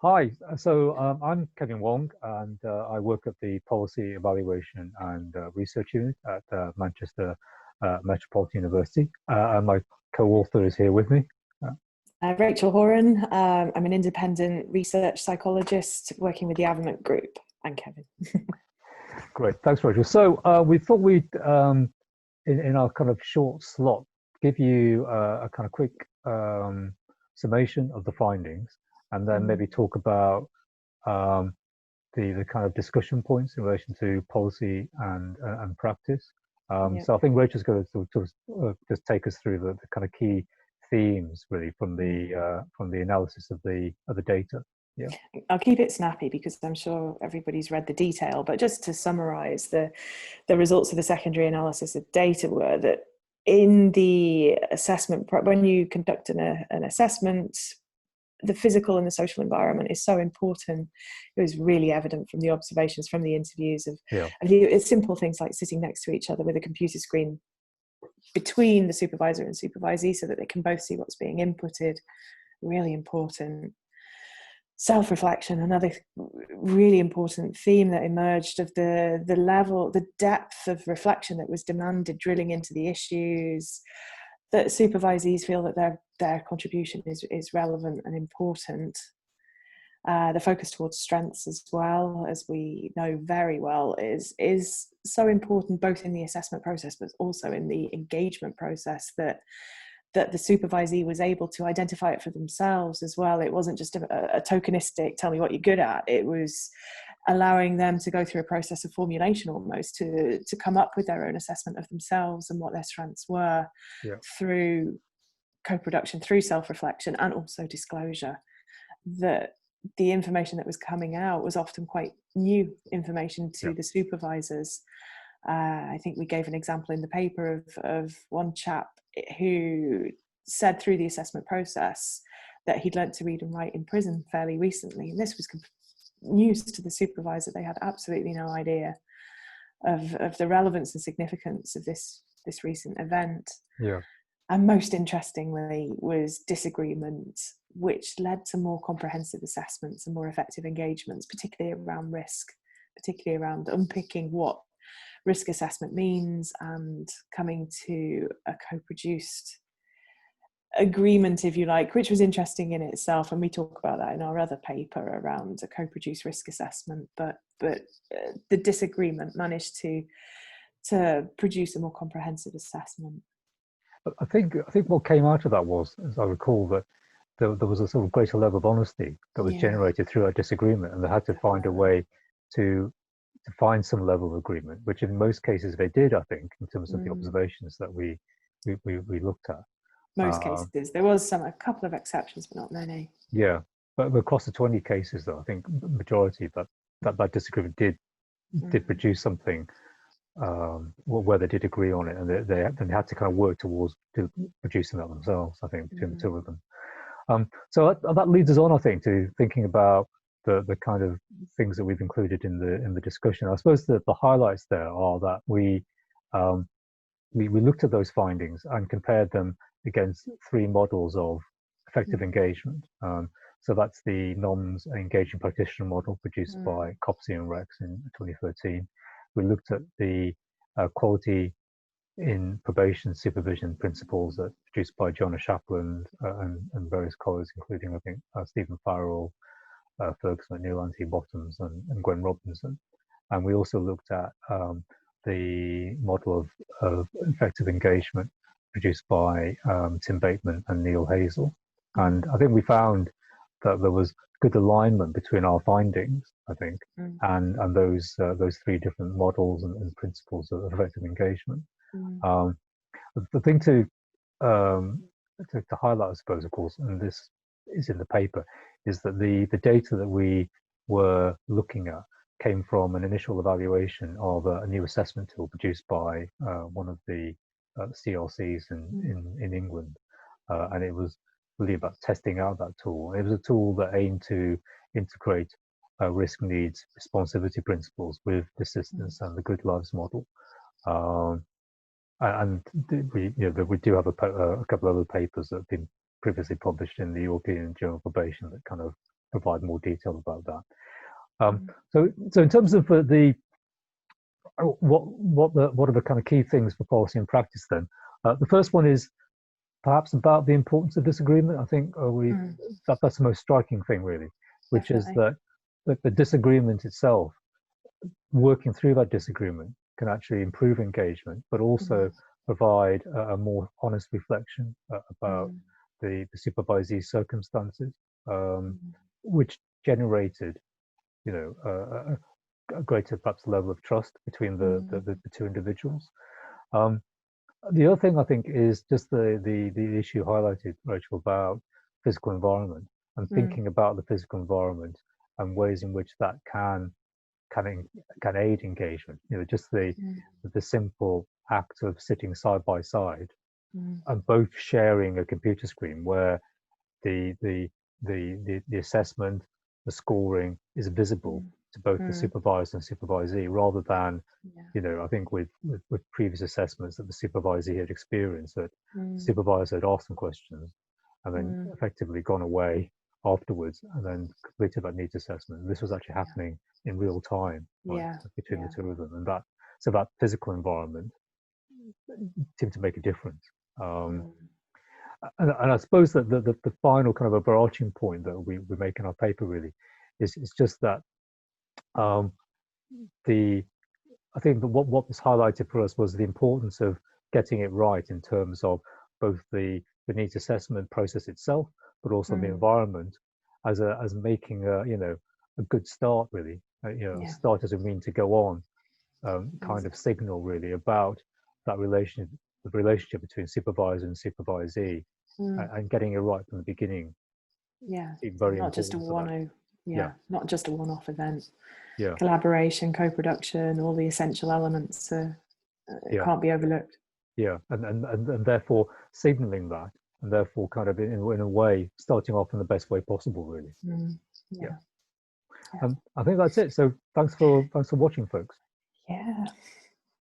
Hi, I'm Kevin Wong, and I work at the Policy Evaluation and Research Unit at Manchester Metropolitan University. And my co-author is here with me. Rachel Horan. I'm an independent research psychologist working with the Averment group. And Kevin. Great, thanks, Rachel. So we thought we'd, in our kind of short slot, give you a kind of quick summation of the findings, and then maybe talk about the kind of discussion points in relation to policy and practice. So I think Rachel's going to just take us through the kind of key themes really from the analysis of the data. Yeah, I'll keep it snappy because I'm sure everybody's read the detail. But just to summarise, the results of the secondary analysis of data were that in the assessment, when you conduct an assessment, the physical and the social environment is so important. It was really evident from the observations, from the interviews of it's simple things like sitting next to each other with a computer screen between the supervisor and supervisee so that they can both see what's being inputted. Really important. Self-reflection, another really important theme that emerged of the depth of reflection that was demanded, drilling into the issues, that supervisees feel that their contribution is relevant and important. The focus towards strengths as well, as we know very well, is so important both in the assessment process but also in the engagement process, that the supervisee was able to identify it for themselves as well. It wasn't just a tokenistic, tell me what you're good at. It was allowing them to go through a process of formulation almost to come up with their own assessment of themselves and what their strengths were through co-production, through self-reflection, and also disclosure. That the information that was coming out was often quite new information to the supervisors. I think we gave an example in the paper of one chap who said through the assessment process that he'd learnt to read and write in prison fairly recently. And this was news to the supervisor. They had absolutely no idea of the relevance and significance of this recent event. Yeah. And most interestingly was disagreement, which led to more comprehensive assessments and more effective engagements, particularly around risk, particularly around unpicking what risk assessment means and coming to a co-produced agreement, if you like, which was interesting in itself. And we talk about that in our other paper around a co-produced risk assessment. But the disagreement managed to produce a more comprehensive assessment. I think what came out of that was, as I recall, that there was a sort of greater level of honesty that was generated through our disagreement, and they had to find a way to find some level of agreement, which in most cases they did, I think, in terms of the observations that we looked at. Most cases. There was a couple of exceptions, but not many. Yeah, but across the 20 cases, though, I think the majority that disagreement did produce something where they did agree on it, and they had to kind of work towards producing that themselves, I think, between the two of them. So that leads us on, I think, to thinking about the kind of things that we've included in the discussion. I suppose that the highlights there are that we looked at those findings and compared them against three models of effective engagement. So that's the NOMS engaging practitioner model produced by Copsey and Rex in 2013. We looked at the quality in probation supervision principles that produced by Jonna Shapland and various colleagues, including, I think, Stephen Farrell, Ferguson McNeil, Anthony Bottoms, and Gwen Robinson. And we also looked at the model of effective engagement produced by Tim Bateman and Neil Hazel. And I think we found that there was good alignment between our findings, I think, and those three different models and principles of effective engagement. The thing to highlight, I suppose, of course, and this is in the paper, is that the data that we were looking at came from an initial evaluation of a new assessment tool produced by one of the CLCs in England, and it was really about testing out that tool. It was a tool that aimed to integrate risk needs responsivity principles with desistance and the good lives model. And we do have a couple of other papers that have been previously published in the European Journal of Probation that kind of provide more detail about that. So in terms of what are the kind of key things for policy and practice then? The first one is perhaps about the importance of disagreement. I think that's the most striking thing, really, which Definitely. is that the disagreement itself, working through that disagreement, can actually improve engagement, but also provide a more honest reflection about the supervisee circumstances, which generated, a greater perhaps level of trust between the two individuals. The other thing I think is just the issue highlighted, Rachel, about physical environment and thinking about the physical environment and ways in which that can aid engagement. Just the simple act of sitting side by side and both sharing a computer screen where the assessment, the scoring is visible to both the supervisor and supervisee, rather than I think with previous assessments that the supervisee had experienced, that the supervisor had asked them questions and then effectively gone away afterwards and then completed that needs assessment. This was actually happening in real time, right, between the two of them, and that physical environment seemed to make a difference. And I suppose that the final kind of overarching point that we make in our paper really is just that I think that what was highlighted for us was the importance of getting it right in terms of both the needs assessment process itself, but also the environment as making a good start, really. Start doesn't mean to go on, kind of signal really about that relationship between supervisor and supervisee, and getting it right from the beginning. Very not just a not just a one-off event. Collaboration, co-production, all the essential elements can't be overlooked. And therefore signaling that, and therefore kind of in a way starting off in the best way possible, really. I think that's it. So thanks for watching, folks.